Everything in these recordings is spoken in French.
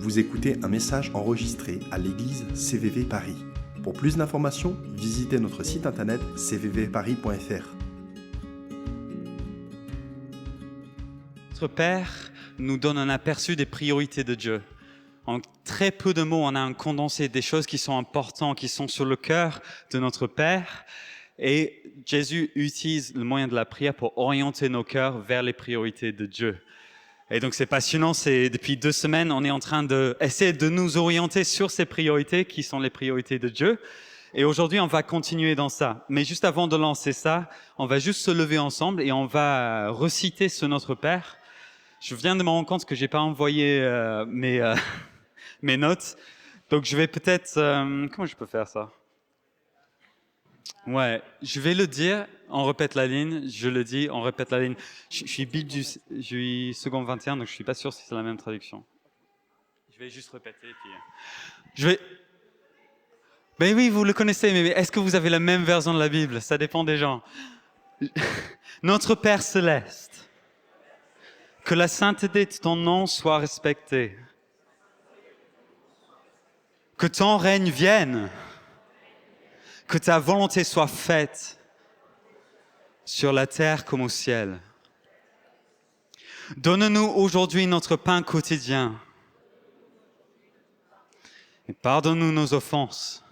Vous écoutez un message enregistré à l'église CVV Paris. Pour plus d'informations, visitez notre site internet cvvparis.fr. Notre Père nous donne un aperçu des priorités de Dieu. En très peu de mots, on a un condensé des choses qui sont importantes, qui sont sur le cœur de notre Père. Et Jésus utilise le moyen de la prière pour orienter nos cœurs vers les priorités de Dieu. Et donc c'est passionnant, depuis 2 semaines, on est en train d'essayer de nous orienter sur ces priorités qui sont les priorités de Dieu. Et aujourd'hui, on va continuer dans ça. Mais juste avant de lancer ça, on va juste se lever ensemble et on va reciter ce Notre Père. Je viens de me rendre compte que j'ai pas envoyé mes notes. Donc je vais peut-être... comment je peux faire ça ? Ouais, je vais le dire, on répète la ligne, je le dis, on répète la ligne. Je suis seconde 21, donc je suis pas sûr si c'est la même traduction. Je vais juste répéter, puis... Ben oui, vous le connaissez, mais est-ce que vous avez la même version de la Bible ? Ça dépend des gens. Notre Père Céleste, que la sainteté de ton nom soit respectée. Que ton règne vienne. Que ta volonté soit faite sur la terre comme au ciel. Donne-nous aujourd'hui notre pain quotidien. Et pardonne-nous nos offenses,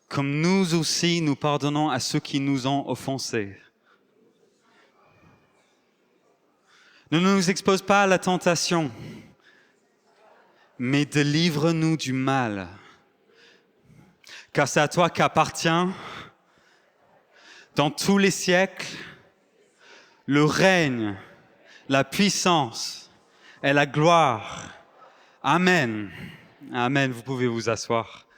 comme nous aussi nous pardonnons à ceux qui nous ont offensés. Ne nous expose pas à la tentation, mais délivre-nous du mal. Car c'est à toi qu'appartient, dans tous les siècles, le règne, la puissance et la gloire. Amen. Amen. Vous pouvez vous asseoir.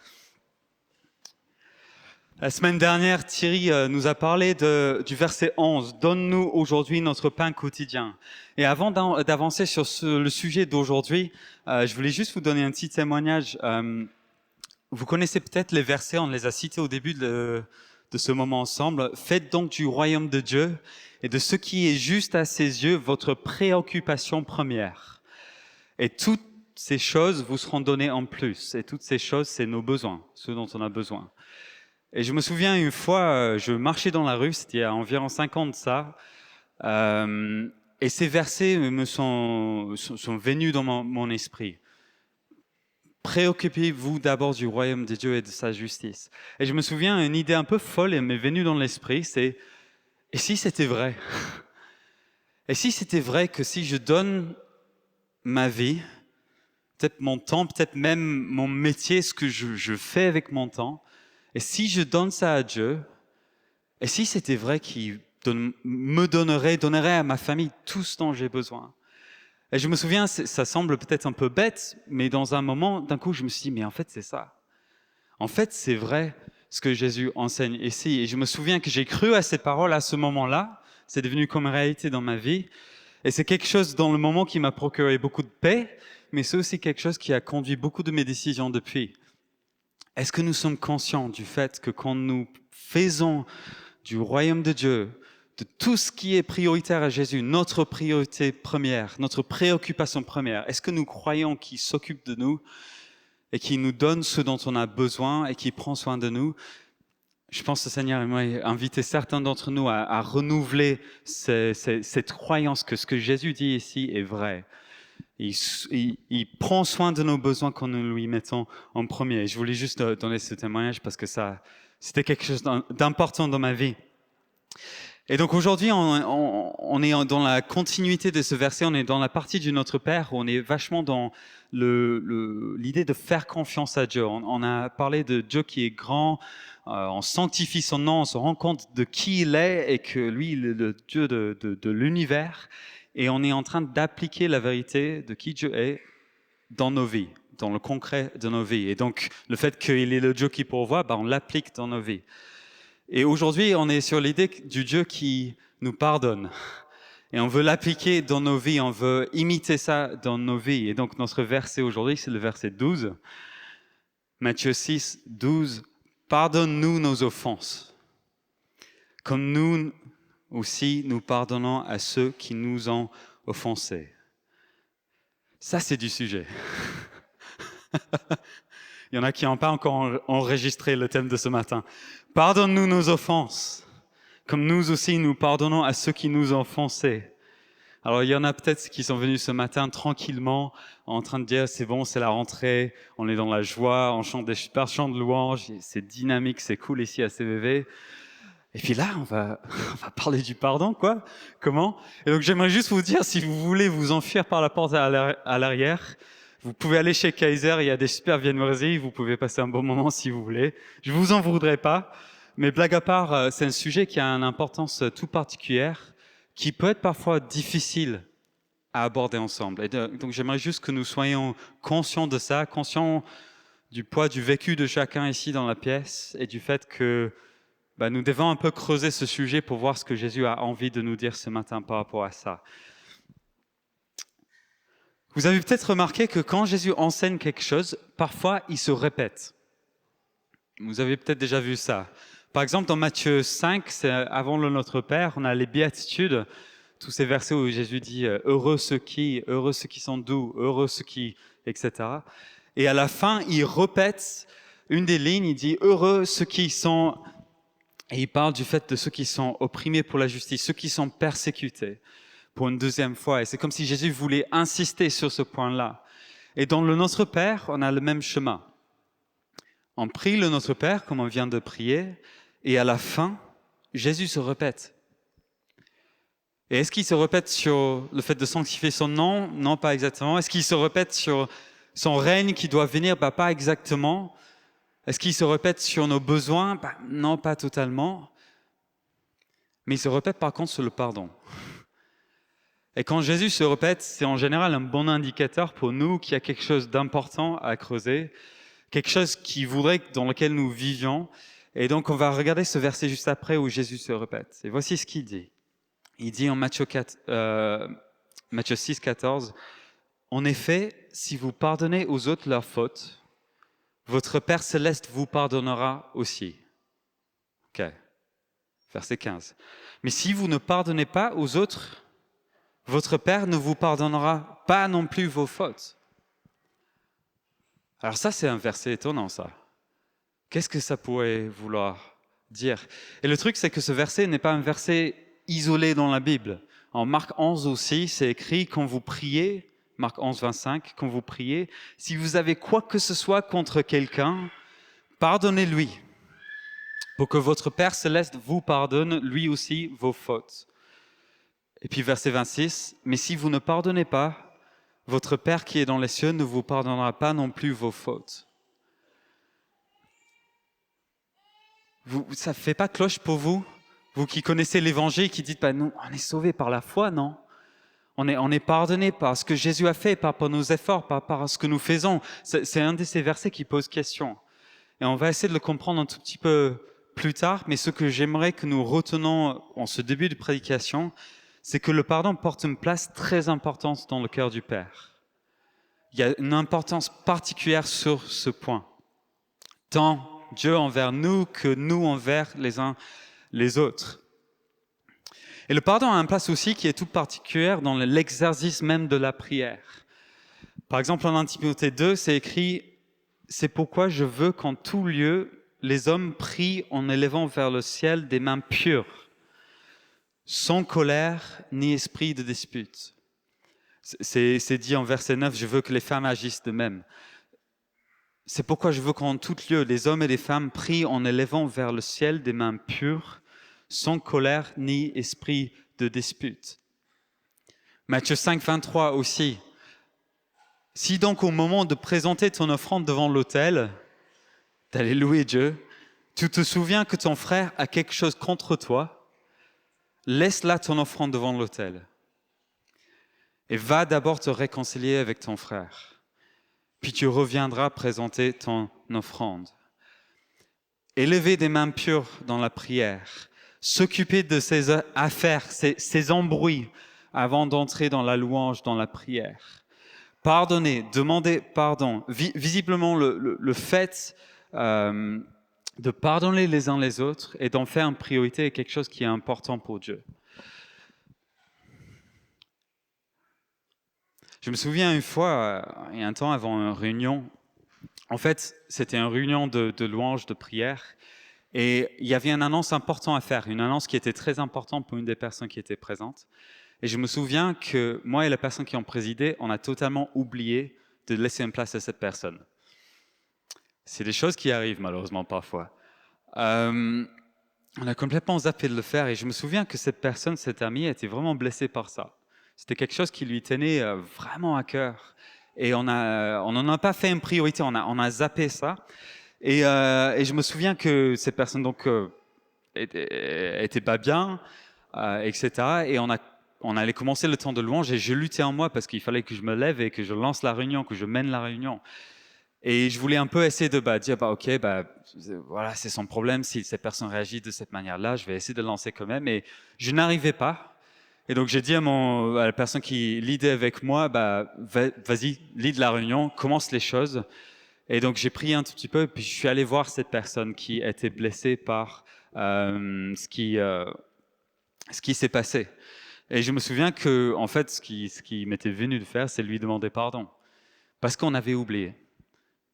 La semaine dernière, Thierry nous a parlé du verset 11. « Donne-nous aujourd'hui notre pain quotidien ». Et avant d'avancer sur le sujet d'aujourd'hui, je voulais juste vous donner un petit témoignage. Vous connaissez peut-être les versets, on les a cités au début de ce moment ensemble. « Faites donc du royaume de Dieu et de ce qui est juste à ses yeux votre préoccupation première. Et toutes ces choses vous seront données en plus. » Et toutes ces choses, c'est nos besoins, ce dont on a besoin. Et je me souviens une fois, je marchais dans la rue, c'était il y a environ 5 ans de ça, et ces versets sont venus dans mon esprit. Préoccupez-vous d'abord du royaume de Dieu et de sa justice. Et je me souviens, une idée un peu folle, elle m'est venue dans l'esprit, c'est « et si c'était vrai ? Et si c'était vrai que si je donne ma vie, peut-être mon temps, peut-être même mon métier, ce que je fais avec mon temps, et si je donne ça à Dieu, et si c'était vrai qu'il donnerait à ma famille tout ce dont j'ai besoin ?» Et je me souviens, ça semble peut-être un peu bête, mais dans un moment, d'un coup, je me suis dit, mais en fait, c'est ça. En fait, c'est vrai ce que Jésus enseigne ici. Et je me souviens que j'ai cru à ces paroles à ce moment-là. C'est devenu comme réalité dans ma vie. Et c'est quelque chose dans le moment qui m'a procuré beaucoup de paix, mais c'est aussi quelque chose qui a conduit beaucoup de mes décisions depuis. Est-ce que nous sommes conscients du fait que quand nous faisons du royaume de Dieu, de tout ce qui est prioritaire à Jésus, notre priorité première, notre préoccupation première, est-ce que nous croyons qu'il s'occupe de nous et qu'il nous donne ce dont on a besoin et qu'il prend soin de nous? Je pense que le Seigneur aimerait inviter certains d'entre nous à renouveler cette croyance que ce que Jésus dit ici est vrai. Il prend soin de nos besoins quand nous lui mettons en premier. Et je voulais juste donner ce témoignage parce que c'était quelque chose d'important dans ma vie. Et donc aujourd'hui, on est dans la continuité de ce verset, on est dans la partie du Notre Père où on est vachement dans l'idée de faire confiance à Dieu. On a parlé de Dieu qui est grand, on sanctifie son nom, on se rend compte de qui il est et que lui, il est le Dieu de l'univers. Et on est en train d'appliquer la vérité de qui Dieu est dans nos vies, dans le concret de nos vies. Et donc le fait qu'il est le Dieu qui pourvoit, on l'applique dans nos vies. Et aujourd'hui, on est sur l'idée du Dieu qui nous pardonne. Et on veut l'appliquer dans nos vies, on veut imiter ça dans nos vies. Et donc notre verset aujourd'hui, c'est le verset 12. Matthieu 6, 12. « Pardonne-nous nos offenses, comme nous aussi nous pardonnons à ceux qui nous ont offensés. » Ça, c'est du sujet. Il y en a qui n'ont pas encore enregistré le thème de ce matin. Pardonne-nous nos offenses, comme nous aussi nous pardonnons à ceux qui nous ont offensés. Alors il y en a peut-être qui sont venus ce matin tranquillement, en train de dire c'est bon, c'est la rentrée, on est dans la joie, on chante des super chants de louanges, c'est dynamique, c'est cool ici à CVV. Et puis là, on va parler du pardon, quoi. Comment? Et donc j'aimerais juste vous dire, si vous voulez vous enfuir par la porte à l'arrière, vous pouvez aller chez Kaiser, il y a des super viennoiseries, vous pouvez passer un bon moment si vous voulez. Je vous en voudrais pas, mais blague à part, c'est un sujet qui a une importance tout particulière, qui peut être parfois difficile à aborder ensemble. Et donc j'aimerais juste que nous soyons conscients de ça, conscients du poids du vécu de chacun ici dans la pièce, et du fait que nous devons un peu creuser ce sujet pour voir ce que Jésus a envie de nous dire ce matin par rapport à ça. Vous avez peut-être remarqué que quand Jésus enseigne quelque chose, parfois il se répète. Vous avez peut-être déjà vu ça. Par exemple, dans Matthieu 5, c'est avant le Notre Père, on a les béatitudes, tous ces versets où Jésus dit « heureux ceux qui sont doux, heureux ceux qui… » etc. Et à la fin, il répète une des lignes, il dit « heureux ceux qui sont… » Et il parle du fait de ceux qui sont opprimés pour la justice, ceux qui sont persécutés pour une deuxième fois. Et c'est comme si Jésus voulait insister sur ce point-là. Et dans le Notre Père, on a le même chemin. On prie le Notre Père, comme on vient de prier, et à la fin, Jésus se répète. Et est-ce qu'il se répète sur le fait de sanctifier son nom? Non, pas exactement. Est-ce qu'il se répète sur son règne qui doit venir? Pas exactement. Est-ce qu'il se répète sur nos besoins? Non, pas totalement. Mais il se répète par contre sur le pardon. Et quand Jésus se répète, c'est en général un bon indicateur pour nous qu'il y a quelque chose d'important à creuser, quelque chose qu'il voudrait dans lequel nous vivions. Et donc on va regarder ce verset juste après où Jésus se répète. Et voici ce qu'il dit. Il dit en Matthieu 6, 14, « En effet, si vous pardonnez aux autres leurs fautes, votre Père Céleste vous pardonnera aussi. » Ok. Verset 15. « Mais si vous ne pardonnez pas aux autres, votre Père ne vous pardonnera pas non plus vos fautes. » Alors ça, c'est un verset étonnant, ça. Qu'est-ce que ça pourrait vouloir dire? Et le truc, c'est que ce verset n'est pas un verset isolé dans la Bible. En Marc 11 aussi, c'est écrit, quand vous priez, Marc 11, 25, quand vous priez, si vous avez quoi que ce soit contre quelqu'un, pardonnez-lui, pour que votre Père Céleste vous pardonne, lui aussi, vos fautes. Et puis verset 26, « Mais si vous ne pardonnez pas, votre Père qui est dans les cieux ne vous pardonnera pas non plus vos fautes. » Ça ne fait pas cloche pour vous? Vous qui connaissez l'Évangile, qui dites, nous, on est sauvés par la foi, non? On est pardonné par ce que Jésus a fait, pas par nos efforts, pas par ce que nous faisons. C'est un de ces versets qui pose question. Et on va essayer de le comprendre un tout petit peu plus tard, mais ce que j'aimerais que nous retenons en ce début de prédication, c'est que le pardon porte une place très importante dans le cœur du Père. Il y a une importance particulière sur ce point. Tant Dieu envers nous que nous envers les uns les autres. Et le pardon a une place aussi qui est toute particulière dans l'exercice même de la prière. Par exemple, en 1 Timothée 2, c'est écrit « C'est pourquoi je veux qu'en tout lieu, les hommes prient en élevant vers le ciel des mains pures, sans colère ni esprit de dispute. » C'est dit en verset 9, « Je veux que les femmes agissent de même. » C'est pourquoi je veux qu'en tout lieu, les hommes et les femmes prient en élevant vers le ciel des mains pures, sans colère ni esprit de dispute. Matthieu 5, 23 aussi. « Si donc au moment de présenter ton offrande devant l'autel, d'aller louer Dieu, tu te souviens que ton frère a quelque chose contre toi, laisse là ton offrande devant l'autel et va d'abord te réconcilier avec ton frère. Puis tu reviendras présenter ton offrande. » Élever des mains pures dans la prière, s'occuper de ses affaires, ses embrouilles avant d'entrer dans la louange, dans la prière. Pardonner, demander pardon. Visiblement, le fait de pardonner les uns les autres et d'en faire une priorité est quelque chose qui est important pour Dieu. Je me souviens une fois, il y a un temps avant une réunion, en fait, c'était une réunion de louange, de prière, et il y avait une annonce importante à faire, une annonce qui était très importante pour une des personnes qui étaient présentes. Et je me souviens que moi et la personne qui en présidait, on a totalement oublié de laisser une place à cette personne. C'est des choses qui arrivent malheureusement parfois. On a complètement zappé de le faire et je me souviens que cette personne, cet ami, était vraiment blessé par ça. C'était quelque chose qui lui tenait vraiment à cœur. Et on n'en a pas fait une priorité, on a zappé ça. Et je me souviens que cette personne donc était pas bien, etc. Et on allait commencer le temps de louange et je luttais en moi parce qu'il fallait que je me lève et que je lance la réunion, que je mène la réunion. Et je voulais un peu essayer de dire, ok, voilà, c'est son problème. Si cette personne réagit de cette manière-là, je vais essayer de lancer quand même. Et je n'arrivais pas. Et donc j'ai dit à la personne qui leadait avec moi, vas-y, lead la réunion, commence les choses. Et donc j'ai prié un tout petit peu, puis je suis allé voir cette personne qui était blessée par ce qui s'est passé. Et je me souviens que, en fait, ce qui m'était venu de faire, c'est lui demander pardon, parce qu'on avait oublié.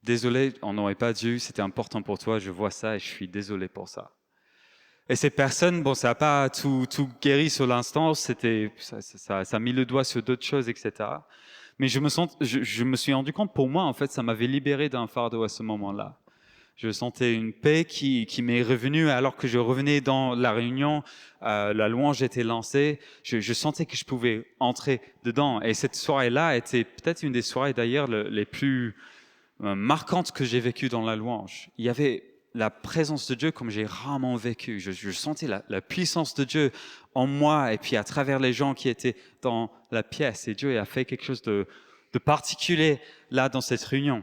Désolé, on n'aurait pas dû, c'était important pour toi, je vois ça et je suis désolé pour ça. Et ces personnes, bon, ça n'a pas tout guéri sur l'instant, ça a mis le doigt sur d'autres choses, etc. Mais je me suis rendu compte, pour moi, en fait, ça m'avait libéré d'un fardeau à ce moment-là. Je sentais une paix qui m'est revenue alors que je revenais dans la réunion, la louange était lancée, je sentais que je pouvais entrer dedans. Et cette soirée-là était peut-être une des soirées d'ailleurs les plus marquantes que j'ai vécues dans la louange. Il y avait la présence de Dieu comme j'ai rarement vécu. Je sentais la puissance de Dieu en moi et puis à travers les gens qui étaient dans la pièce. Et Dieu a fait quelque chose de particulier là dans cette réunion.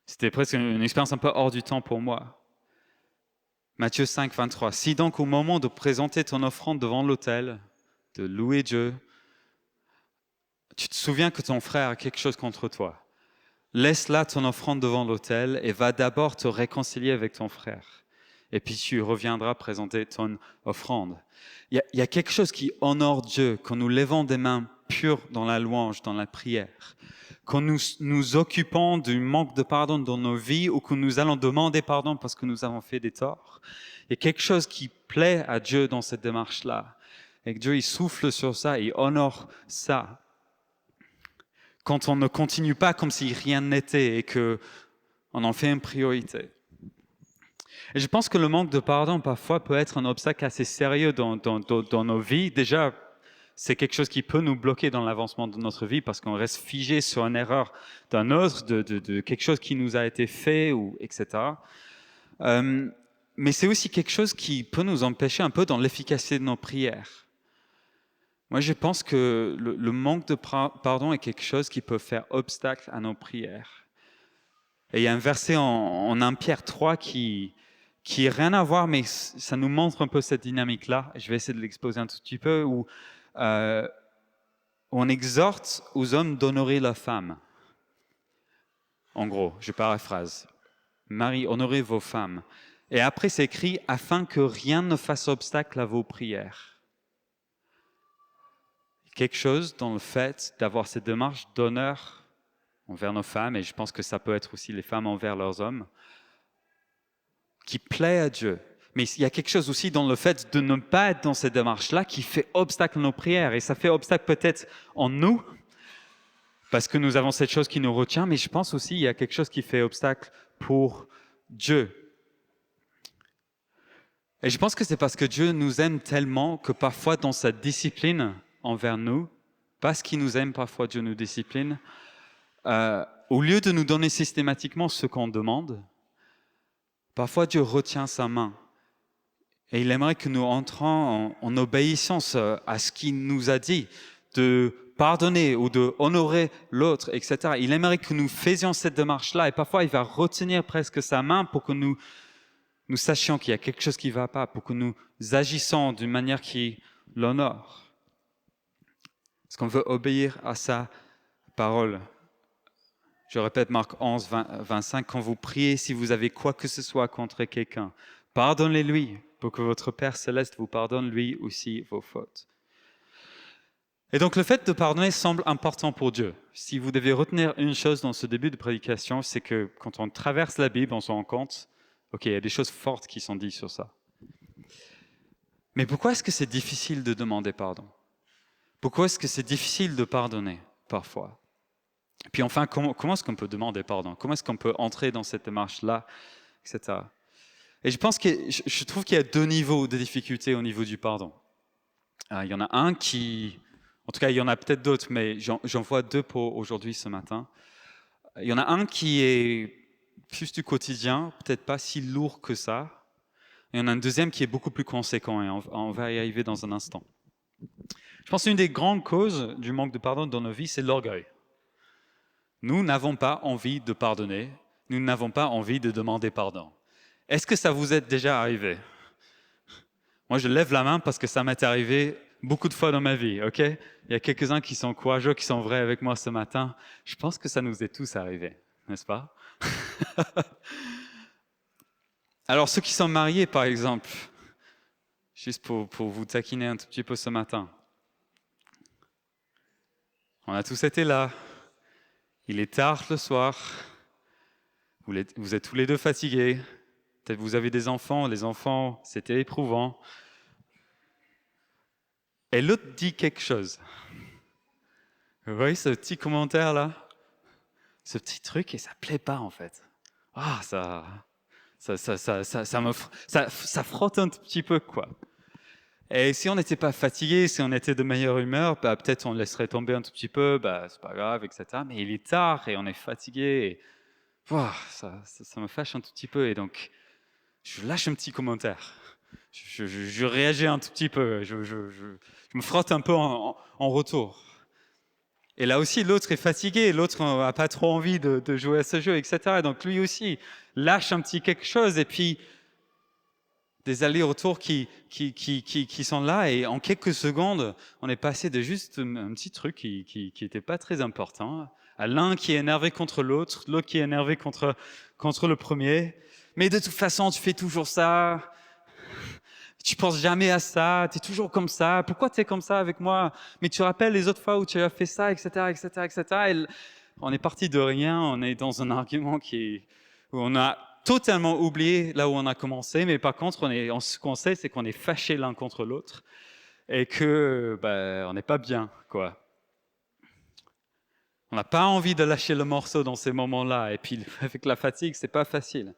C'était presque une expérience un peu hors du temps pour moi. Matthieu 5, 23. Si donc au moment de présenter ton offrande devant l'autel, de louer Dieu, tu te souviens que ton frère a quelque chose contre toi, laisse là ton offrande devant l'autel et va d'abord te réconcilier avec ton frère. Et puis tu reviendras présenter ton offrande. Il y a quelque chose qui honore Dieu quand nous levons des mains pures dans la louange, dans la prière. Quand nous occupons du manque de pardon dans nos vies ou que nous allons demander pardon parce que nous avons fait des torts. Il y a quelque chose qui plaît à Dieu dans cette démarche-là. Et que Dieu, il souffle sur ça, il honore ça. Quand on ne continue pas comme si rien n'était et qu'on en fait une priorité. Et je pense que le manque de pardon, parfois, peut être un obstacle assez sérieux dans nos vies. Déjà, c'est quelque chose qui peut nous bloquer dans l'avancement de notre vie parce qu'on reste figé sur une erreur d'un autre, de quelque chose qui nous a été fait, etc. Mais c'est aussi quelque chose qui peut nous empêcher un peu dans l'efficacité de nos prières. Moi, je pense que le manque de pardon est quelque chose qui peut faire obstacle à nos prières. Et il y a un verset en 1 Pierre 3 qui n'a rien à voir, mais ça nous montre un peu cette dynamique-là. Je vais essayer de l'exposer un tout petit peu, où on exhorte aux hommes d'honorer la femme. En gros, je paraphrase. Marie, honorez vos femmes. Et après, c'est écrit, afin que rien ne fasse obstacle à vos prières. Quelque chose dans le fait d'avoir cette démarche d'honneur envers nos femmes, et je pense que ça peut être aussi les femmes envers leurs hommes, qui plaît à Dieu. Mais il y a quelque chose aussi dans le fait de ne pas être dans cette démarche-là qui fait obstacle à nos prières. Et ça fait obstacle peut-être en nous, parce que nous avons cette chose qui nous retient, mais je pense aussi qu'il y a quelque chose qui fait obstacle pour Dieu. Et je pense que c'est parce que Dieu nous aime tellement que parfois dans sa discipline envers nous, parce qu'il nous aime, parfois Dieu nous discipline, au lieu de nous donner systématiquement ce qu'on demande, parfois Dieu retient sa main. Et il aimerait que nous entrons en obéissance à ce qu'il nous a dit, de pardonner ou de honorer l'autre, etc. Il aimerait que nous faisions cette démarche-là. Et parfois, il va retenir presque sa main pour que nous sachions qu'il y a quelque chose qui ne va pas, pour que nous agissions d'une manière qui l'honore. Parce qu'on veut obéir à sa parole. Je répète Marc 11, 25, quand vous priez, si vous avez quoi que ce soit contre quelqu'un, pardonnez-lui pour que votre Père céleste vous pardonne lui aussi vos fautes. Et donc le fait de pardonner semble important pour Dieu. Si vous devez retenir une chose dans ce début de prédication, c'est que quand on traverse la Bible, on se rend compte, ok, il y a des choses fortes qui sont dites sur ça. Mais pourquoi est-ce que c'est difficile de demander pardon? Pourquoi est-ce que c'est difficile de pardonner parfois? Et puis enfin, comment est-ce qu'on peut demander pardon? Comment est-ce qu'on peut entrer dans cette démarche-là, etc. Et je trouve qu'il y a deux niveaux de difficulté au niveau du pardon. Il y en a un qui... En tout cas, il y en a peut-être d'autres, mais j'en vois deux pour aujourd'hui, ce matin. Il y en a un qui est plus du quotidien, peut-être pas si lourd que ça. Et il y en a un deuxième qui est beaucoup plus conséquent, et on va y arriver dans un instant. Je pense qu'une des grandes causes du manque de pardon dans nos vies, c'est l'orgueil. Nous n'avons pas envie de pardonner, nous n'avons pas envie de demander pardon. Est-ce que ça vous est déjà arrivé? Moi, je lève la main parce que ça m'est arrivé beaucoup de fois dans ma vie, ok? Il y a quelques-uns qui sont courageux, qui sont vrais avec moi ce matin. Je pense que ça nous est tous arrivé, n'est-ce pas? Alors, ceux qui sont mariés, par exemple, juste pour vous taquiner un tout petit peu ce matin. On a tous été là. Il est tard le soir. Vous êtes tous les deux fatigués. Peut-être vous avez des enfants. Les enfants, c'était éprouvant. Et l'autre dit quelque chose. Vous voyez ce petit commentaire là? Ce petit truc, et ça plaît pas en fait. Ah, ça frotte un tout petit peu, quoi. Et si on n'était pas fatigué, si on était de meilleure humeur, bah, peut-être on laisserait tomber un tout petit peu, bah, c'est pas grave, etc. Mais il est tard et on est fatigué. Et... Ouah, ça me fâche un tout petit peu. Et donc, je lâche un petit commentaire. Je réagis un tout petit peu. Je me frotte un peu en retour. Et là aussi, l'autre est fatigué, l'autre n'a pas trop envie de jouer à ce jeu, etc. Et donc lui aussi lâche un petit quelque chose, et puis des allers-retours qui sont là, et en quelques secondes, on est passé de juste un petit truc qui n'était pas très important, à l'un qui est énervé contre l'autre, l'autre qui est énervé contre le premier. Mais de toute façon, tu fais toujours ça. Tu penses jamais à ça, tu es toujours comme ça, pourquoi tu es comme ça avec moi? Mais tu te rappelles les autres fois où tu as fait ça, etc., etc., etc. Et on est parti de rien, on est dans un argument où on a totalement oublié là où on a commencé, mais par contre, ce qu'on sait, c'est qu'on est fâchés l'un contre l'autre et que on n'est pas bien, quoi. On n'a pas envie de lâcher le morceau dans ces moments-là. Et puis, avec la fatigue, c'est pas facile.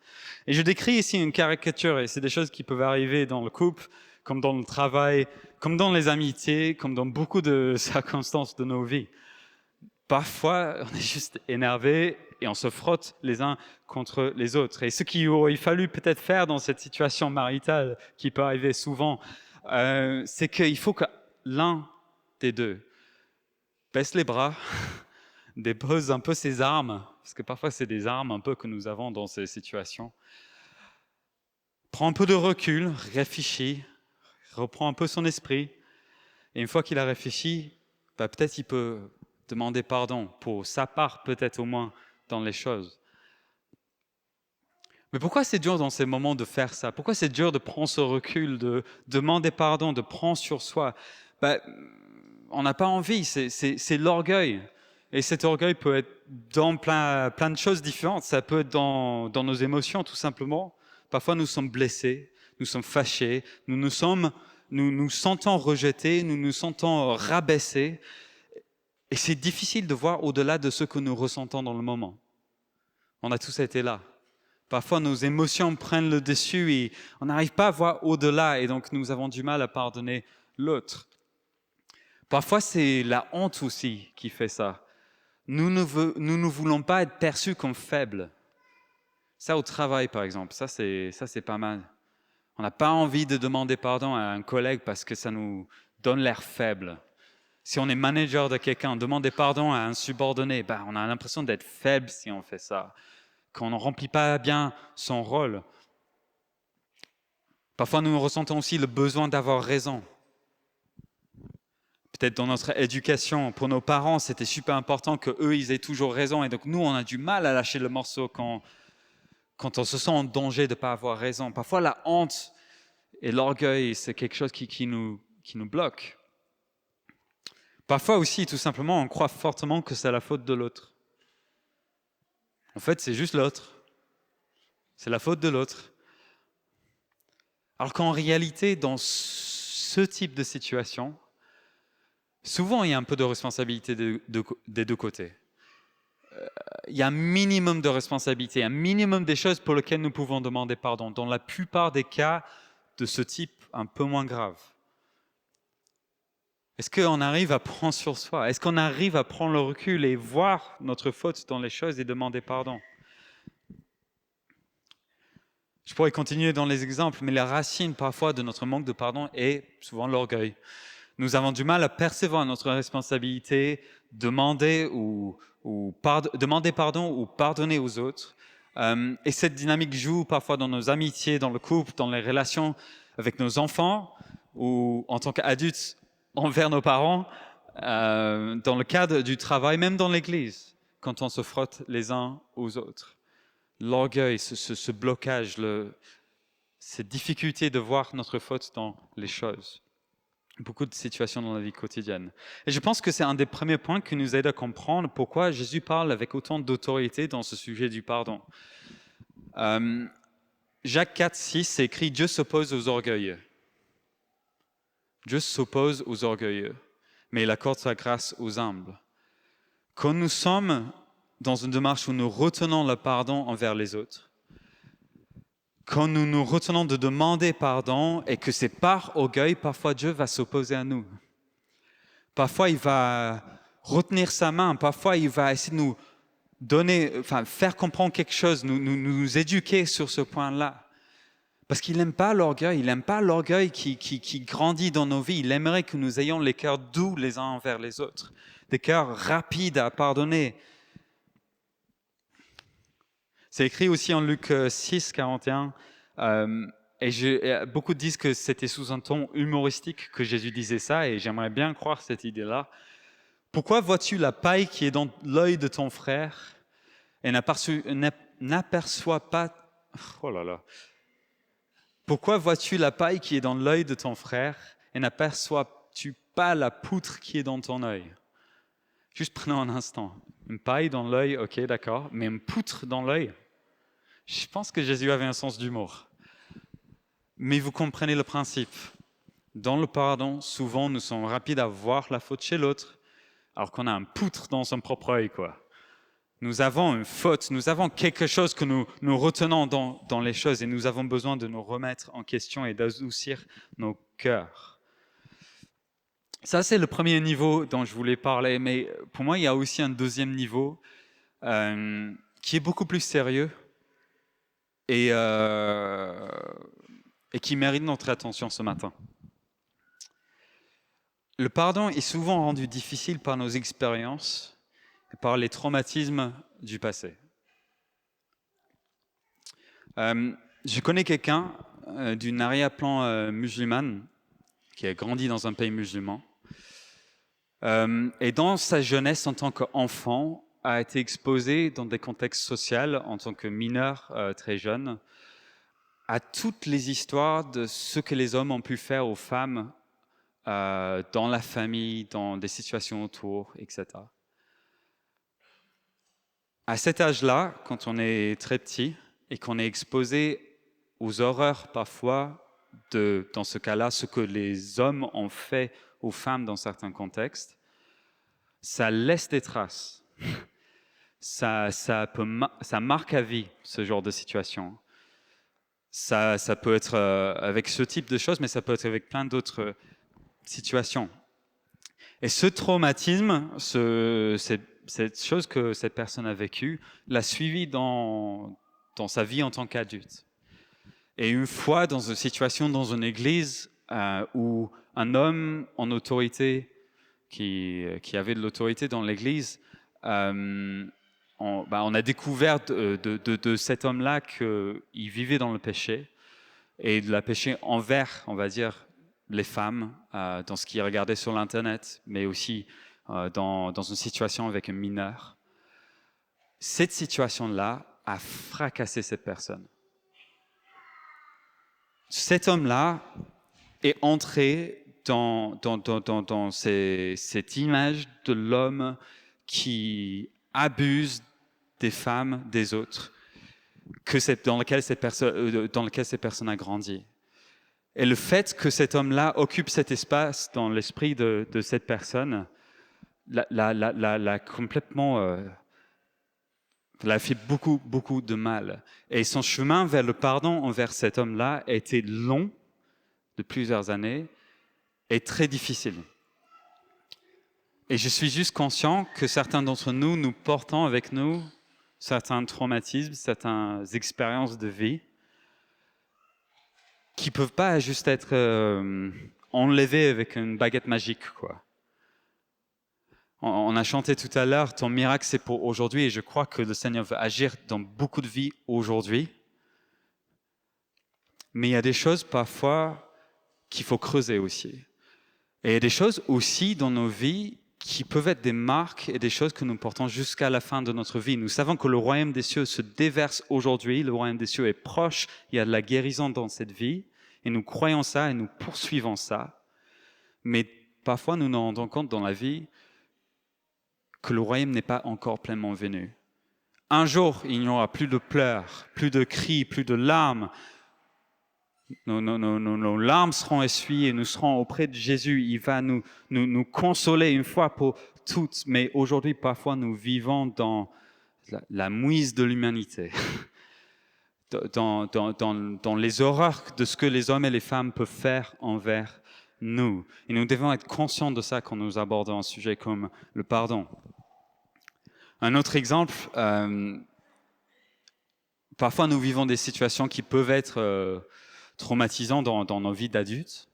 Et je décris ici une caricature, et c'est des choses qui peuvent arriver dans le couple, comme dans le travail, comme dans les amitiés, comme dans beaucoup de circonstances de nos vies. Parfois, on est juste énervé et on se frotte les uns contre les autres. Et ce qu'il aurait fallu peut-être faire dans cette situation maritale, qui peut arriver souvent, c'est qu'il faut que l'un des deux baisse les bras, dépose un peu ses armes, parce que parfois c'est des armes un peu que nous avons dans ces situations. Prend un peu de recul, réfléchit, reprend un peu son esprit, et une fois qu'il a réfléchi, peut-être il peut demander pardon pour sa part, peut-être au moins, dans les choses. Mais pourquoi c'est dur dans ces moments de faire ça? Pourquoi c'est dur de prendre ce recul, de demander pardon, de prendre sur soi? On n'a pas envie, c'est l'orgueil. Et cet orgueil peut être dans plein de choses différentes. Ça peut être dans nos émotions, tout simplement. Parfois, nous sommes blessés, nous sommes fâchés, nous nous sentons rejetés, nous nous sentons rabaissés. Et c'est difficile de voir au-delà de ce que nous ressentons dans le moment. On a tous été là. Parfois, nos émotions prennent le dessus et on n'arrive pas à voir au-delà, et donc nous avons du mal à pardonner l'autre. Parfois, c'est la honte aussi qui fait ça. Nous ne voulons pas être perçus comme faibles. Ça, au travail, par exemple, ça c'est pas mal. On n'a pas envie de demander pardon à un collègue parce que ça nous donne l'air faible. Si on est manager de quelqu'un, demander pardon à un subordonné, on a l'impression d'être faible si on fait ça, qu'on ne remplit pas bien son rôle. Parfois, nous ressentons aussi le besoin d'avoir raison. Peut-être dans notre éducation, pour nos parents, c'était super important qu'eux, ils aient toujours raison. Et donc, nous, on a du mal à lâcher le morceau quand on se sent en danger de ne pas avoir raison. Parfois, la honte et l'orgueil, c'est quelque chose qui nous bloque. Parfois aussi, tout simplement, on croit fortement que c'est la faute de l'autre. En fait, c'est juste l'autre. C'est la faute de l'autre. Alors qu'en réalité, dans ce type de situation, souvent il y a un peu de responsabilité des deux côtés. Il y a un minimum de responsabilité, un minimum des choses pour lesquelles nous pouvons demander pardon. Dans la plupart des cas de ce type, un peu moins grave. Est-ce qu'on arrive à prendre sur soi? Est-ce qu'on arrive à prendre le recul et voir notre faute dans les choses et demander pardon? Je pourrais continuer dans les exemples, mais la racine parfois de notre manque de pardon est souvent l'orgueil. Nous avons du mal à percevoir notre responsabilité, demander pardon ou pardonner aux autres. Et cette dynamique joue parfois dans nos amitiés, dans le couple, dans les relations avec nos enfants ou en tant qu'adultes envers nos parents, dans le cadre du travail, même dans l'église, quand on se frotte les uns aux autres. L'orgueil, ce blocage, cette difficulté de voir notre faute dans les choses. Beaucoup de situations dans la vie quotidienne. Et je pense que c'est un des premiers points qui nous aide à comprendre pourquoi Jésus parle avec autant d'autorité dans ce sujet du pardon. Jacques 4, 6, c'est écrit « Dieu s'oppose aux orgueilleux ». Dieu s'oppose aux orgueilleux, mais il accorde sa grâce aux humbles. Quand nous sommes dans une démarche où nous retenons le pardon envers les autres, quand nous nous retenons de demander pardon et que c'est par orgueil, parfois Dieu va s'opposer à nous. Parfois, il va retenir sa main, parfois il va essayer de nous faire comprendre quelque chose, nous éduquer sur ce point-là. Parce qu'il n'aime pas l'orgueil, il n'aime pas l'orgueil qui grandit dans nos vies. Il aimerait que nous ayons les cœurs doux les uns envers les autres, des cœurs rapides à pardonner. C'est écrit aussi en Luc 6, 41, beaucoup disent que c'était sous un ton humoristique que Jésus disait ça, et j'aimerais bien croire cette idée-là. Pourquoi vois-tu la paille qui est dans l'œil de ton frère et n'aperçois pas... Oh là là. Pourquoi vois-tu la paille qui est dans l'œil de ton frère et n'aperçois-tu pas la poutre qui est dans ton œil? Juste prenons un instant. Une paille dans l'œil, ok, d'accord, mais une poutre dans l'œil? Je pense que Jésus avait un sens d'humour. Mais vous comprenez le principe. Dans le pardon, souvent, nous sommes rapides à voir la faute chez l'autre, alors qu'on a une poutre dans son propre œil, quoi. Nous avons une faute, nous avons quelque chose que nous retenons dans les choses et nous avons besoin de nous remettre en question et d'adoucir nos cœurs. Ça, c'est le premier niveau dont je voulais parler, mais pour moi, il y a aussi un deuxième niveau qui est beaucoup plus sérieux et qui mérite notre attention ce matin. Le pardon est souvent rendu difficile par nos expériences, par les traumatismes du passé. Je connais quelqu'un d'une arrière-plan musulmane qui a grandi dans un pays musulman et dans sa jeunesse en tant qu'enfant a été exposé dans des contextes sociaux en tant que mineur très jeune à toutes les histoires de ce que les hommes ont pu faire aux femmes dans la famille, dans des situations autour, etc. À cet âge-là, quand on est très petit et qu'on est exposé aux horreurs parfois dans ce cas-là, ce que les hommes ont fait aux femmes dans certains contextes, ça laisse des traces. Ça marque à vie ce genre de situation. Ça peut être avec ce type de choses, mais ça peut être avec plein d'autres situations. Et ce traumatisme, cette chose que cette personne a vécue, l'a suivi dans sa vie en tant qu'adulte. Et une fois dans une situation dans une église où un homme en autorité, qui avait de l'autorité dans l'église, on a découvert de cet homme-là qu'il vivait dans le péché, et de la péché envers, on va dire, les femmes, dans ce qu'il regardait sur l'Internet, mais aussi dans une situation avec un mineur. Cette situation-là a fracassé cette personne. Cet homme-là est entré dans cette image de l'homme qui abuse des femmes des autres, dans lequel cette personne a grandi. Et le fait que cet homme-là occupe cet espace dans l'esprit de cette personne l'a complètement... l'a fait beaucoup, beaucoup de mal. Et son chemin vers le pardon envers cet homme-là a été long, de plusieurs années, et très difficile. Et je suis juste conscient que certains d'entre nous, nous portons avec nous certains traumatismes, certaines expériences de vie qui ne peuvent pas juste être enlevées avec une baguette magique, quoi. On a chanté tout à l'heure, ton miracle c'est pour aujourd'hui, et je crois que le Seigneur veut agir dans beaucoup de vies aujourd'hui. Mais il y a des choses parfois qu'il faut creuser aussi. Et il y a des choses aussi dans nos vies qui peuvent être des marques et des choses que nous portons jusqu'à la fin de notre vie. Nous savons que le royaume des cieux se déverse aujourd'hui, le royaume des cieux est proche, il y a de la guérison dans cette vie, et nous croyons ça et nous poursuivons ça. Mais parfois nous nous rendons compte dans la vie que le royaume n'est pas encore pleinement venu. Un jour, il n'y aura plus de pleurs, plus de cris, plus de larmes. Nos larmes seront essuyées, nous serons auprès de Jésus. Il va nous consoler une fois pour toutes. Mais aujourd'hui, parfois, nous vivons dans la mouise de l'humanité, dans les horreurs de ce que les hommes et les femmes peuvent faire envers nous. Et nous devons être conscients de ça quand nous abordons un sujet comme le pardon. Un autre exemple, parfois nous vivons des situations qui peuvent être traumatisantes dans nos vies d'adultes.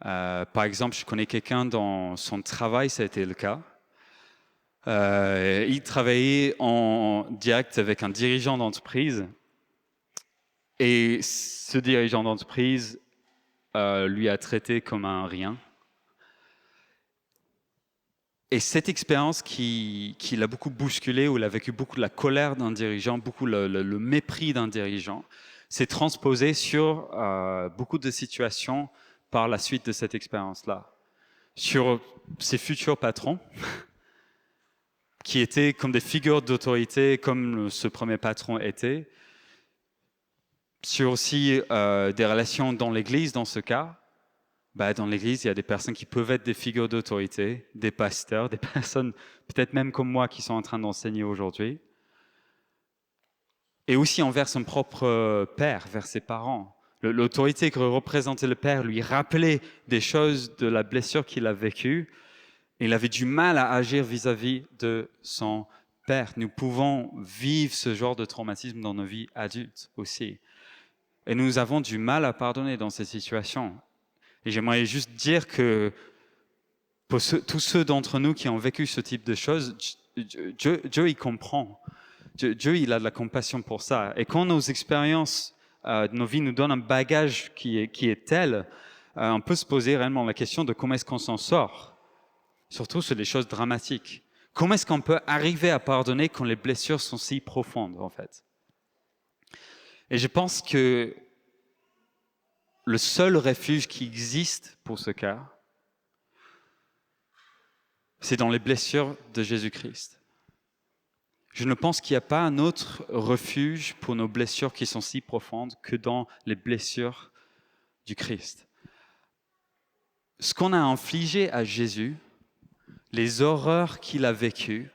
Par exemple, je connais quelqu'un dans son travail, ça a été le cas. Il travaillait en direct avec un dirigeant d'entreprise et ce dirigeant d'entreprise lui a traité comme un rien. Et cette expérience qui l'a beaucoup bousculé, où il a vécu beaucoup de la colère d'un dirigeant, beaucoup le mépris d'un dirigeant, s'est transposé sur beaucoup de situations par la suite de cette expérience-là. Sur ses futurs patrons, qui étaient comme des figures d'autorité, comme ce premier patron était. Sur aussi des relations dans l'Église, dans ce cas. Dans l'Église, il y a des personnes qui peuvent être des figures d'autorité, des pasteurs, des personnes peut-être même comme moi qui sont en train d'enseigner aujourd'hui. Et aussi envers son propre père, vers ses parents. L'autorité que représentait le père lui rappelait des choses de la blessure qu'il a vécue. Et il avait du mal à agir vis-à-vis de son père. Nous pouvons vivre ce genre de traumatisme dans nos vies adultes aussi. Et nous avons du mal à pardonner dans ces situations. Et j'aimerais juste dire que pour tous ceux d'entre nous qui ont vécu ce type de choses, Dieu il comprend. Dieu, il a de la compassion pour ça. Et quand nos expériences de nos vies nous donnent un bagage qui est tel, on peut se poser réellement la question de comment est-ce qu'on s'en sort. Surtout sur des choses dramatiques. Comment est-ce qu'on peut arriver à pardonner quand les blessures sont si profondes, en fait? Et je pense que le seul refuge qui existe pour ce cas, c'est dans les blessures de Jésus-Christ. Je ne pense qu'il n'y a pas un autre refuge pour nos blessures qui sont si profondes que dans les blessures du Christ. Ce qu'on a infligé à Jésus, les horreurs qu'il a vécues,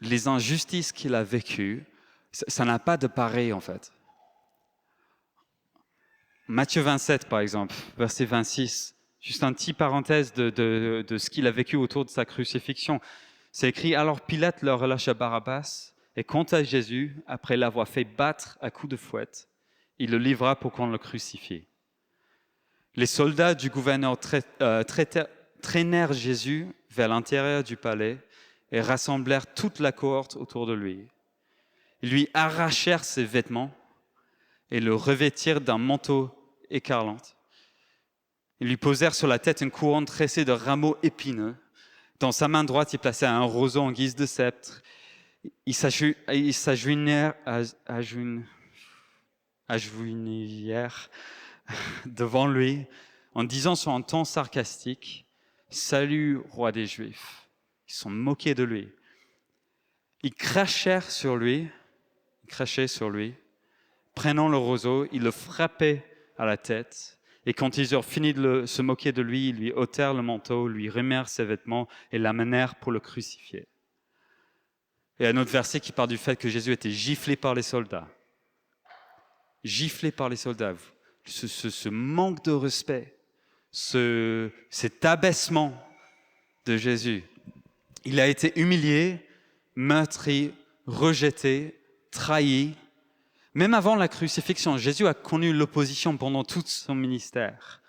les injustices qu'il a vécues, ça n'a pas de pareil en fait. Matthieu 27 par exemple, verset 26, juste un petit parenthèse de ce qu'il a vécu autour de sa crucifixion. C'est écrit, alors Pilate leur relâcha Barabbas et quant à Jésus, après l'avoir fait battre à coups de fouette, il le livra pour qu'on le crucifie. Les soldats du gouverneur traînèrent Jésus vers l'intérieur du palais et rassemblèrent toute la cohorte autour de lui. Ils lui arrachèrent ses vêtements et le revêtirent d'un manteau écarlate. Ils lui posèrent sur la tête une couronne tressée de rameaux épineux. Dans sa main droite, il plaça un roseau en guise de sceptre. Ils s'agenouillèrent devant lui en disant sur un ton sarcastique « Salut, roi des Juifs ». Ils se sont moqués de lui. Ils crachaient sur lui, prenant le roseau, ils le frappaient à la tête. Et quand ils eurent fini de se moquer de lui, ils lui ôtèrent le manteau, lui remirent ses vêtements et l'amenèrent pour le crucifier. Et un autre verset qui parle du fait que Jésus était giflé par les soldats. Giflé par les soldats. Ce manque de respect, cet abaissement de Jésus. Il a été humilié, meurtri, rejeté, trahi. Même avant la crucifixion, Jésus a connu l'opposition pendant tout son ministère.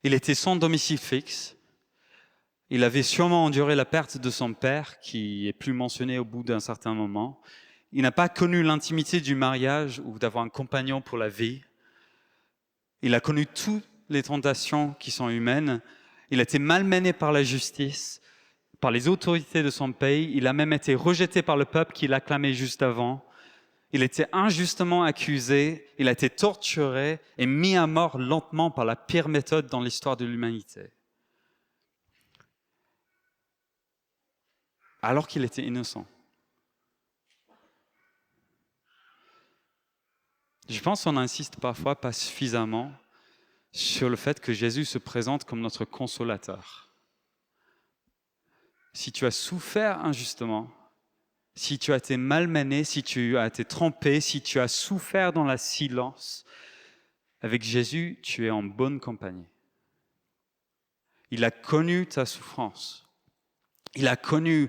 Il était sans domicile fixe. Il avait sûrement enduré la perte de son père, qui est plus mentionné au bout d'un certain moment. Il n'a pas connu l'intimité du mariage ou d'avoir un compagnon pour la vie. Il a connu toutes les tentations qui sont humaines. Il a été malmené par la justice, par les autorités de son pays. Il a même été rejeté par le peuple qui l'acclamait juste avant. Il était injustement accusé, il a été torturé et mis à mort lentement par la pire méthode dans l'histoire de l'humanité. Alors qu'il était innocent. Je pense qu'on insiste parfois pas suffisamment sur le fait que Jésus se présente comme notre consolateur. Si tu as souffert injustement, si tu as été malmené, si tu as été trompé, si tu as souffert dans le silence, avec Jésus, tu es en bonne compagnie. Il a connu ta souffrance. Il a connu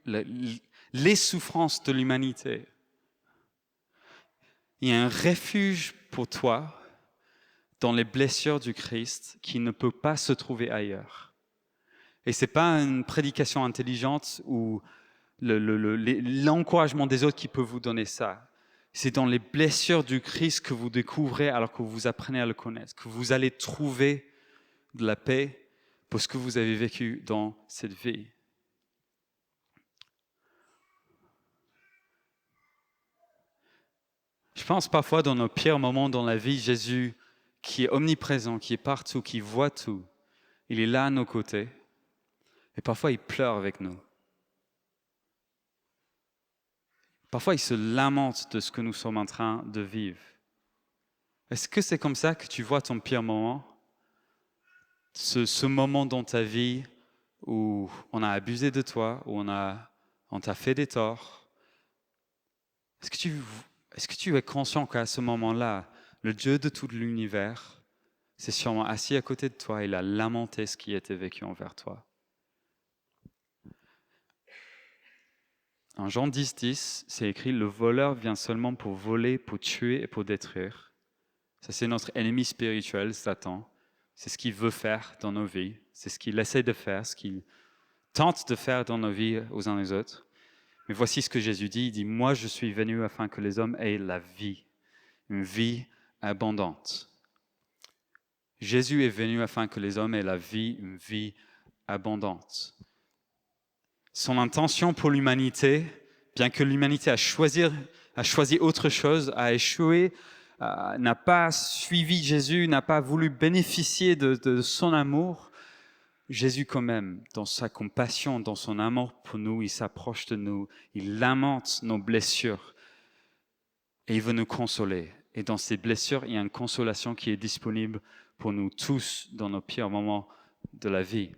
les souffrances de l'humanité. Il y a un refuge pour toi dans les blessures du Christ qui ne peut pas se trouver ailleurs. Et ce n'est pas une prédication intelligente ou l'encouragement des autres qui peut vous donner ça. C'est dans les blessures du Christ que vous découvrez alors que vous apprenez à le connaître, que vous allez trouver de la paix pour ce que vous avez vécu dans cette vie. Je pense parfois dans nos pires moments dans la vie, Jésus, qui est omniprésent, qui est partout, qui voit tout, il est là à nos côtés. Et parfois, il pleure avec nous. Parfois, il se lamente de ce que nous sommes en train de vivre. Est-ce que c'est comme ça que tu vois ton pire moment? Ce moment dans ta vie où on a abusé de toi, où on t'a fait des torts. Est-ce que tu es conscient qu'à ce moment-là, le Dieu de tout l'univers s'est sûrement assis à côté de toi et il a lamenté ce qui était vécu envers toi? En Jean 10, c'est écrit « Le voleur vient seulement pour voler, pour tuer et pour détruire ». Ça, c'est notre ennemi spirituel, Satan. C'est ce qu'il veut faire dans nos vies. C'est ce qu'il essaie de faire, ce qu'il tente de faire dans nos vies aux uns les autres. Mais voici ce que Jésus dit. Il dit « Moi, je suis venu afin que les hommes aient la vie, une vie abondante. » Jésus est venu afin que les hommes aient la vie, une vie abondante. Son intention pour l'humanité, bien que l'humanité a choisi autre chose, a échoué, n'a pas suivi Jésus, n'a pas voulu bénéficier de son amour, Jésus quand même, dans sa compassion, dans son amour pour nous, il s'approche de nous, il lamente nos blessures et il veut nous consoler. Et dans ces blessures, il y a une consolation qui est disponible pour nous tous dans nos pires moments de la vie.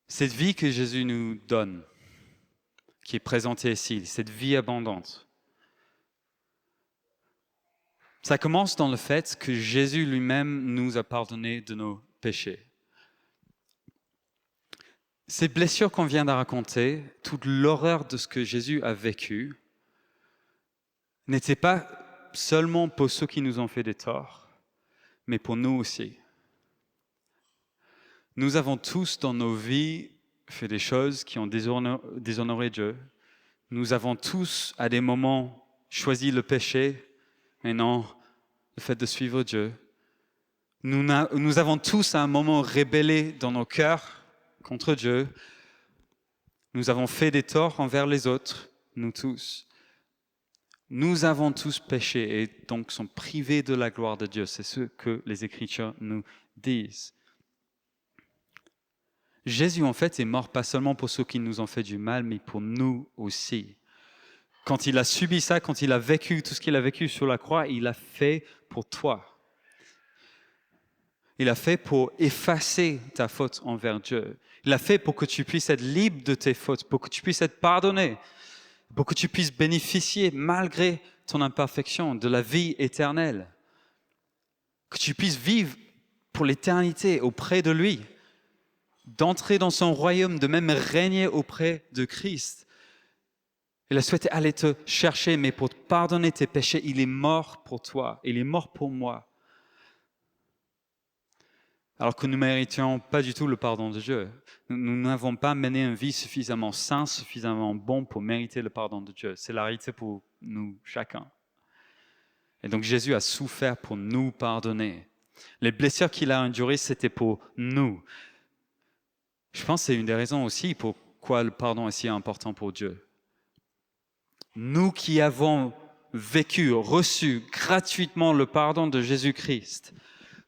Cette vie que Jésus nous donne, qui est présentée ici, cette vie abondante, ça commence dans le fait que Jésus lui-même nous a pardonné de nos péchés. Ces blessures qu'on vient de raconter, toute l'horreur de ce que Jésus a vécu, n'était pas seulement pour ceux qui nous ont fait des torts, mais pour nous aussi. Nous avons tous dans nos vies fait des choses qui ont déshonoré Dieu. Nous avons tous à des moments choisi le péché, mais non le fait de suivre Dieu. Nous avons tous à un moment rébellé dans nos cœurs contre Dieu. Nous avons fait des torts envers les autres, nous tous. Nous avons tous péché et donc sont privés de la gloire de Dieu. C'est ce que les Écritures nous disent. Jésus, en fait, est mort pas seulement pour ceux qui nous ont fait du mal, mais pour nous aussi. Quand il a subi ça, quand il a vécu tout ce qu'il a vécu sur la croix, il l'a fait pour toi. Il l'a fait pour effacer ta faute envers Dieu. Il l'a fait pour que tu puisses être libre de tes fautes, pour que tu puisses être pardonné, pour que tu puisses bénéficier, malgré ton imperfection, de la vie éternelle. Que tu puisses vivre pour l'éternité auprès de lui, d'entrer dans son royaume, de même régner auprès de Christ. Il a souhaité aller te chercher, mais pour te pardonner tes péchés, il est mort pour toi, il est mort pour moi. Alors que nous ne méritions pas du tout le pardon de Dieu. Nous n'avons pas mené une vie suffisamment sainte, suffisamment bonne pour mériter le pardon de Dieu. C'est la réalité pour nous chacun. Et donc Jésus a souffert pour nous pardonner. Les blessures qu'il a endurées, c'était pour nous. Je pense que c'est une des raisons aussi pourquoi le pardon est si important pour Dieu. Nous qui avons vécu, reçu gratuitement le pardon de Jésus-Christ,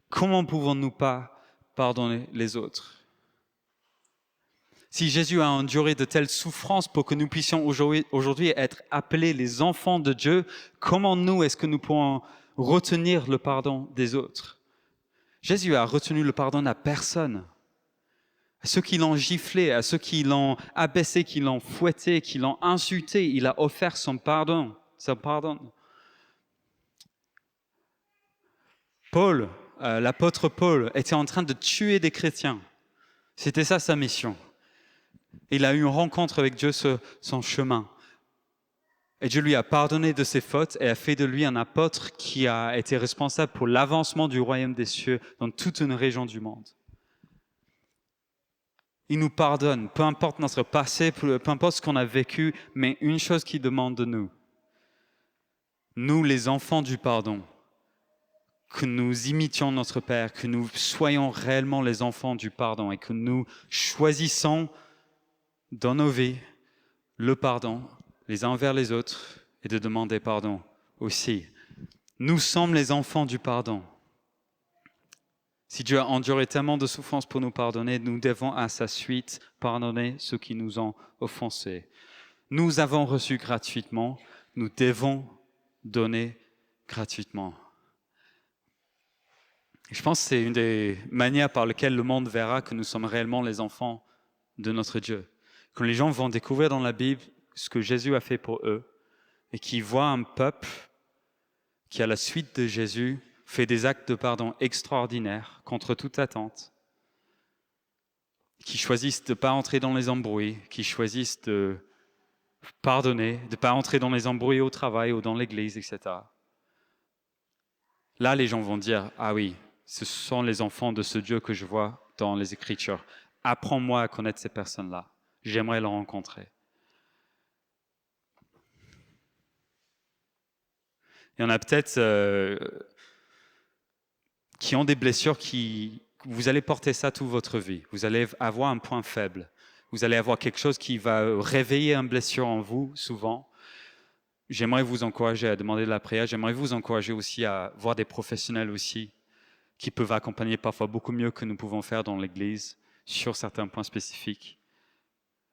comment pouvons-nous pas pardonner les autres? Si Jésus a enduré de telles souffrances pour que nous puissions aujourd'hui être appelés les enfants de Dieu, comment nous, est-ce que nous pouvons retenir le pardon des autres? Jésus a retenu le pardon à personne. À ceux qui l'ont giflé, à ceux qui l'ont abaissé, qui l'ont fouetté, qui l'ont insulté, il a offert son pardon. Paul, l'apôtre Paul, était en train de tuer des chrétiens. C'était ça sa mission. Il a eu une rencontre avec Dieu sur son chemin. Et Dieu lui a pardonné de ses fautes et a fait de lui un apôtre qui a été responsable pour l'avancement du royaume des cieux dans toute une région du monde. Il nous pardonne, peu importe notre passé, peu importe ce qu'on a vécu, mais une chose qu'il demande de nous, nous les enfants du pardon, que nous imitions notre Père, que nous soyons réellement les enfants du pardon et que nous choisissons dans nos vies le pardon les uns envers les autres et de demander pardon aussi. Nous sommes les enfants du pardon. Si Dieu a enduré tellement de souffrances pour nous pardonner, nous devons à sa suite pardonner ceux qui nous ont offensés. Nous avons reçu gratuitement, nous devons donner gratuitement. Je pense que c'est une des manières par lesquelles le monde verra que nous sommes réellement les enfants de notre Dieu. Quand les gens vont découvrir dans la Bible ce que Jésus a fait pour eux et qu'ils voient un peuple qui, à la suite de Jésus, fait des actes de pardon extraordinaires contre toute attente, qui choisissent de ne pas entrer dans les embrouilles, qui choisissent de pardonner, de ne pas entrer dans les embrouilles au travail ou dans l'église, etc. Là, les gens vont dire, ah oui, ce sont les enfants de ce Dieu que je vois dans les Écritures. Apprends-moi à connaître ces personnes-là. J'aimerais les rencontrer. Il y en a peut-être qui ont des blessures vous allez porter ça toute votre vie. Vous allez avoir un point faible. Vous allez avoir quelque chose qui va réveiller une blessure en vous, souvent. J'aimerais vous encourager à demander de la prière. J'aimerais vous encourager aussi à voir des professionnels aussi qui peuvent accompagner parfois beaucoup mieux que nous pouvons faire dans l'Église sur certains points spécifiques.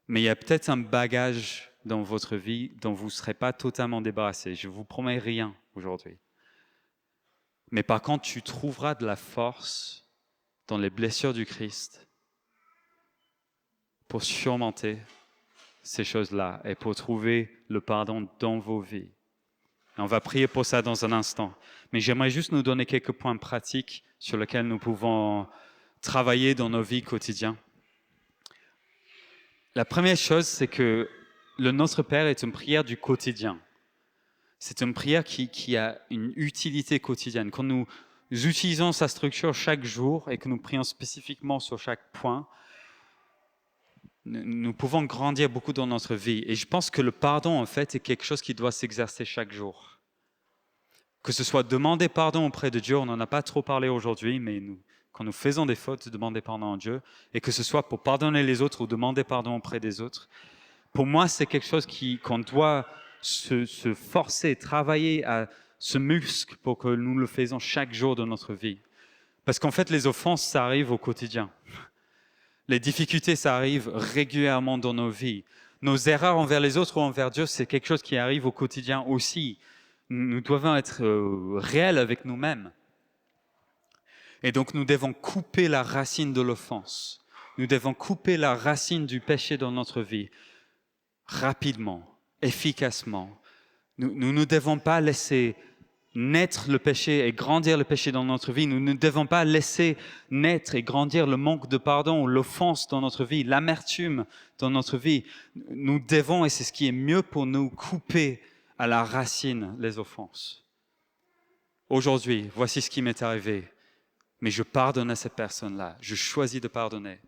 Mais il y a peut-être un bagage dans votre vie dont vous ne serez pas totalement débarrassé. Je ne vous promets rien aujourd'hui. Mais par contre, tu trouveras de la force dans les blessures du Christ pour surmonter ces choses-là et pour trouver le pardon dans vos vies. Et on va prier pour ça dans un instant. Mais j'aimerais juste nous donner quelques points pratiques sur lesquels nous pouvons travailler dans nos vies quotidiennes. La première chose, c'est que le Notre Père est une prière du quotidien. C'est une prière qui a une utilité quotidienne. Quand nous utilisons sa structure chaque jour et que nous prions spécifiquement sur chaque point, nous pouvons grandir beaucoup dans notre vie. Et je pense que le pardon, en fait, est quelque chose qui doit s'exercer chaque jour. Que ce soit demander pardon auprès de Dieu, on n'en a pas trop parlé aujourd'hui, mais quand nous faisons des fautes, demander pardon à Dieu, et que ce soit pour pardonner les autres ou demander pardon auprès des autres, pour moi, c'est quelque chose qu'on doit se forcer, travailler à ce muscle pour que nous le faisons chaque jour de notre vie. Parce qu'en fait, les offenses, ça arrive au quotidien. Les difficultés, ça arrive régulièrement dans nos vies. Nos erreurs envers les autres ou envers Dieu, c'est quelque chose qui arrive au quotidien aussi. Nous devons être réels avec nous-mêmes. Et donc, nous devons couper la racine de l'offense. Nous devons couper la racine du péché dans notre vie rapidement, efficacement. Nous ne devons pas laisser naître le péché et grandir le péché dans notre vie. Nous ne devons pas laisser naître et grandir le manque de pardon, l'offense dans notre vie, l'amertume dans notre vie. Nous devons, et c'est ce qui est mieux pour nous, couper à la racine les offenses. Aujourd'hui, voici ce qui m'est arrivé. Mais je pardonne à cette personne-là. Je choisis de pardonner.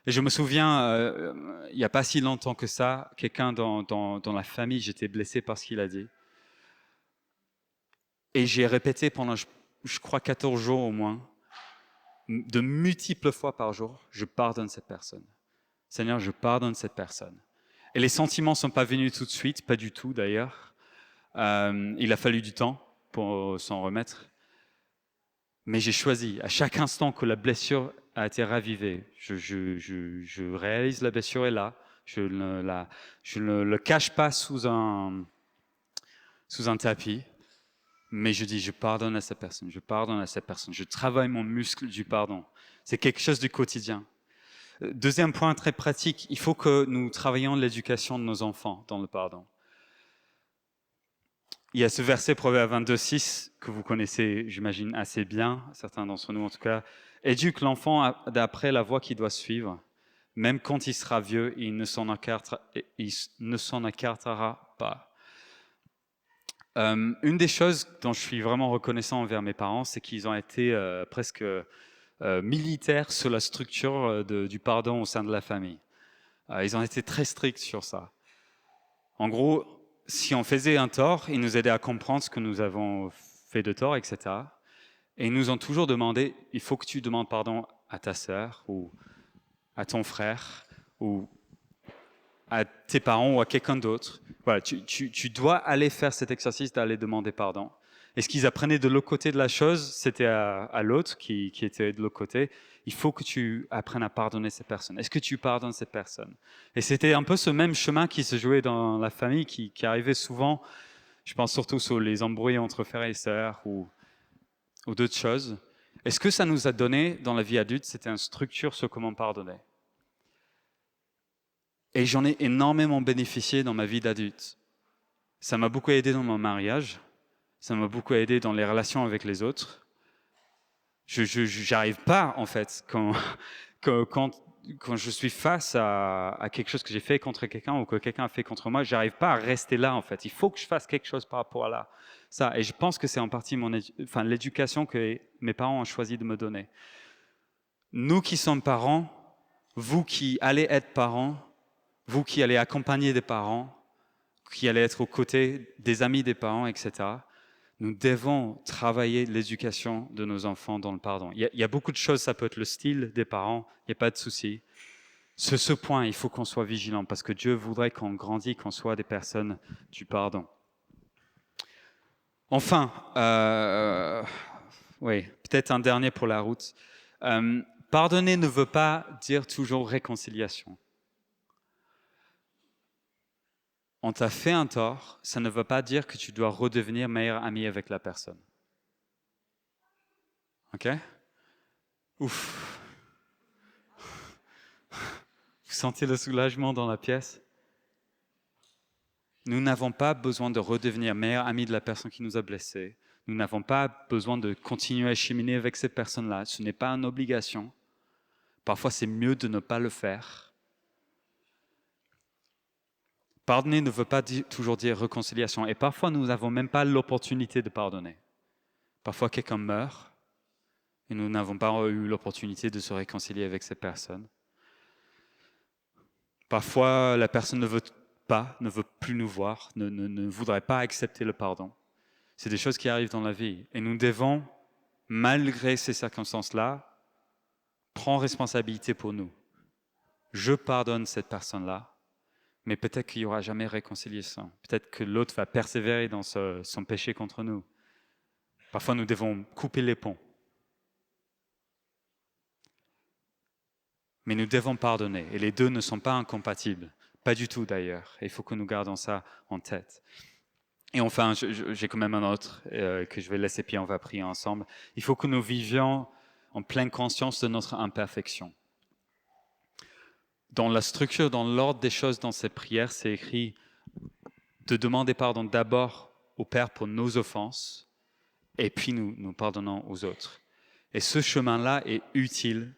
Et je me souviens, il n'y a pas si longtemps que ça, quelqu'un dans la famille, j'étais blessé par ce qu'il a dit. Et j'ai répété pendant, je crois, 14 jours au moins, de multiples fois par jour, je pardonne cette personne. Seigneur, je pardonne cette personne. Et les sentiments ne sont pas venus tout de suite, pas du tout d'ailleurs. Il a fallu du temps pour s'en remettre. Mais j'ai choisi, à chaque instant que la blessure a été ravivée, je réalise la blessure est là, je ne le cache pas sous un tapis, mais je dis, je pardonne à cette personne, je pardonne à cette personne, je travaille mon muscle du pardon. C'est quelque chose du quotidien. Deuxième point très pratique, il faut que nous travaillions l'éducation de nos enfants dans le pardon. Il y a ce verset Proverbe 22:6 que vous connaissez, j'imagine, assez bien, certains d'entre nous en tout cas. Éduque l'enfant d'après la voie qu'il doit suivre. Même quand il sera vieux, il ne s'en écartera pas. Une des choses dont je suis vraiment reconnaissant envers mes parents, c'est qu'ils ont été presque militaires sur la structure du pardon au sein de la famille. Ils ont été très stricts sur ça. En gros, si on faisait un tort, ils nous aidaient à comprendre ce que nous avons fait de tort, etc. Et ils nous ont toujours demandé, il faut que tu demandes pardon à ta sœur ou à ton frère ou à tes parents ou à quelqu'un d'autre. Voilà, tu dois aller faire cet exercice d'aller demander pardon. Et ce qu'ils apprenaient de l'autre côté de la chose, c'était à l'autre qui était de l'autre côté. Il faut que tu apprennes à pardonner cette personne. Est-ce que tu pardonnes cette personne? Et c'était un peu ce même chemin qui se jouait dans la famille, qui arrivait souvent. Je pense surtout sur les embrouilles entre frères et sœurs ou d'autres choses. Et ce que ça nous a donné dans la vie adulte, c'était une structure sur comment pardonner. Et j'en ai énormément bénéficié dans ma vie d'adulte. Ça m'a beaucoup aidé dans mon mariage. Ça m'a beaucoup aidé dans les relations avec les autres. Je n'arrive pas, en fait, quand je suis face à quelque chose que j'ai fait contre quelqu'un ou que quelqu'un a fait contre moi, je n'arrive pas à rester là, en fait. Il faut que je fasse quelque chose par rapport à ça. Et je pense que c'est en partie l'éducation que mes parents ont choisi de me donner. Nous qui sommes parents, vous qui allez être parents, vous qui allez accompagner des parents, qui allez être aux côtés des amis des parents, etc., nous devons travailler l'éducation de nos enfants dans le pardon. Il y a beaucoup de choses, ça peut être le style des parents, il n'y a pas de souci. Sur ce point, il faut qu'on soit vigilant parce que Dieu voudrait qu'on grandisse, qu'on soit des personnes du pardon. Enfin, peut-être un dernier pour la route. Pardonner ne veut pas dire toujours réconciliation. On t'a fait un tort, ça ne veut pas dire que tu dois redevenir meilleur ami avec la personne. Ok? Ouf. Vous sentez le soulagement dans la pièce? Nous n'avons pas besoin de redevenir meilleur ami de la personne qui nous a blessés. Nous n'avons pas besoin de continuer à cheminer avec cette personne-là. Ce n'est pas une obligation. Parfois, c'est mieux de ne pas le faire. Pardonner ne veut pas toujours dire réconciliation. Et parfois, nous n'avons même pas l'opportunité de pardonner. Parfois, quelqu'un meurt et nous n'avons pas eu l'opportunité de se réconcilier avec cette personne. Parfois, la personne ne veut plus nous voir, ne voudrait pas accepter le pardon. C'est des choses qui arrivent dans la vie. Et nous devons, malgré ces circonstances-là, prendre responsabilité pour nous. Je pardonne cette personne-là, mais peut-être qu'il n'y aura jamais réconciliation. Peut-être que l'autre va persévérer dans son péché contre nous. Parfois, nous devons couper les ponts. Mais nous devons pardonner, et les deux ne sont pas incompatibles. Pas du tout d'ailleurs. Il faut que nous gardions ça en tête. Et enfin, j'ai quand même un autre que je vais laisser, puis on va prier ensemble. Il faut que nous vivions en pleine conscience de notre imperfection. Dans la structure, dans l'ordre des choses dans cette prière, c'est écrit de demander pardon d'abord au Père pour nos offenses, et puis nous pardonnons aux autres. Et ce chemin-là est utile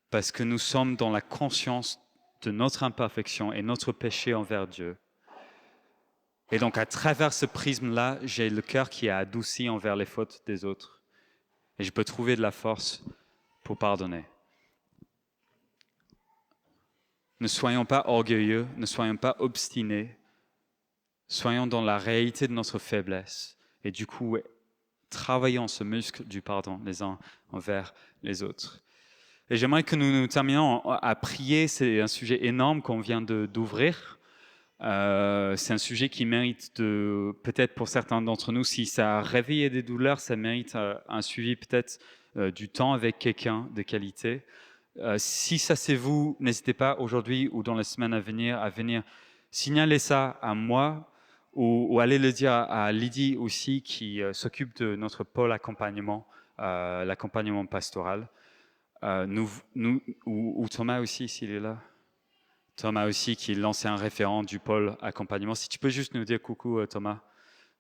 parce que nous sommes dans la conscience de notre imperfection et notre péché envers Dieu. Et donc, à travers ce prisme-là, j'ai le cœur qui est adouci envers les fautes des autres. Et je peux trouver de la force pour pardonner. Ne soyons pas orgueilleux, ne soyons pas obstinés. Soyons dans la réalité de notre faiblesse. Et du coup, travaillons ce muscle du pardon les uns envers les autres. Et j'aimerais que nous terminions à prier. C'est un sujet énorme qu'on vient d'ouvrir. C'est un sujet qui mérite peut-être pour certains d'entre nous, si ça a réveillé des douleurs, ça mérite un suivi peut-être du temps avec quelqu'un de qualité. Si ça c'est vous, n'hésitez pas aujourd'hui ou dans les semaines à venir signaler ça à moi ou allez le dire à Lydie aussi qui s'occupe de notre pôle accompagnement, l'accompagnement pastoral. Ou Thomas aussi, s'il est là. Thomas aussi, qui est l'ancien référent du pôle accompagnement. Si tu peux juste nous dire coucou, Thomas.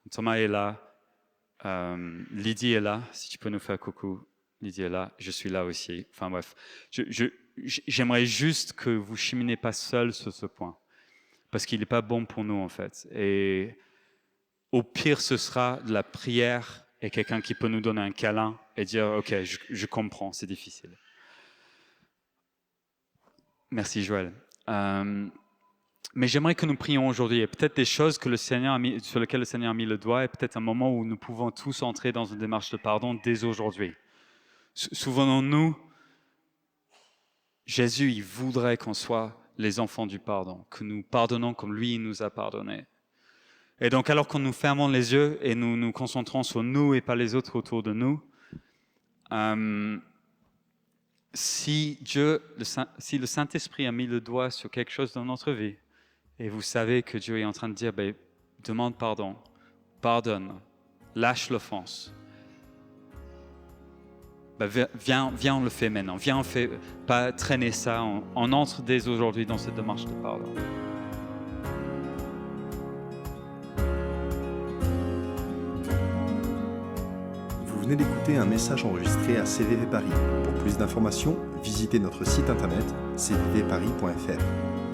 Thomas est là. Lydie est là. Si tu peux nous faire coucou. Lydie est là. Je suis là aussi. Enfin bref. J'aimerais juste que vous ne cheminez pas seul sur ce point. Parce qu'il n'est pas bon pour nous, en fait. Et au pire, ce sera de la prière et quelqu'un qui peut nous donner un câlin et dire « Ok, je comprends, c'est difficile. » Merci Joël. Mais j'aimerais que nous prions aujourd'hui. Il y a peut-être des choses sur lesquelles le Seigneur a mis le doigt et peut-être un moment où nous pouvons tous entrer dans une démarche de pardon dès aujourd'hui. Souvenons-nous, Jésus, il voudrait qu'on soit les enfants du pardon, que nous pardonnons comme lui il nous a pardonné. Et donc alors que nous fermons les yeux et nous nous concentrons sur nous et pas les autres autour de nous, si le Saint-Esprit a mis le doigt sur quelque chose dans notre vie, et vous savez que Dieu est en train de dire, demande pardon, pardonne, lâche l'offense, viens, on le fait maintenant, viens, on fait pas traîner ça, on entre dès aujourd'hui dans cette démarche de pardon. Vous venez d'écouter un message enregistré à CVV Paris. Pour plus d'informations, visitez notre site internet cvvparis.fr.